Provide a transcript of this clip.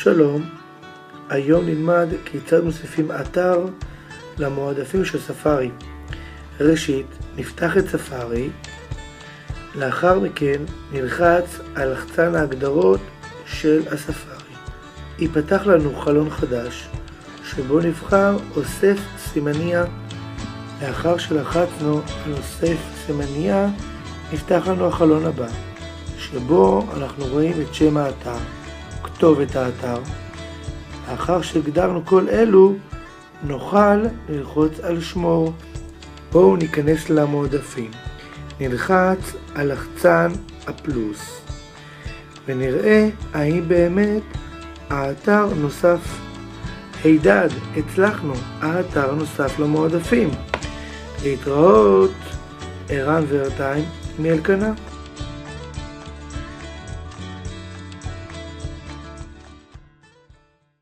שלום, היום נלמד כיצד מוסיפים אתר למועדפים של ספארי. ראשית, נפתח את ספארי, לאחר מכן נלחץ על לחצן ההגדרות של הספארי. ייפתח לנו חלון חדש, שבו נבחר אוסף סימניה. לאחר שלחצנו על אוסף סימניה, נפתח לנו החלון הבא, שבו אנחנו רואים את שם האתר, כתובת האתר. לאחר שהגדרנו כל אלו, נוכל ללחוץ על שמור. בואו ניכנס למועדפים. נלחץ על לחצן הפלוס, ונראה האם באמת האתר נוסף. הידד, הצלחנו, האתר נוסף למועדפים. להתראות, ערן ורטיים מאלקנה.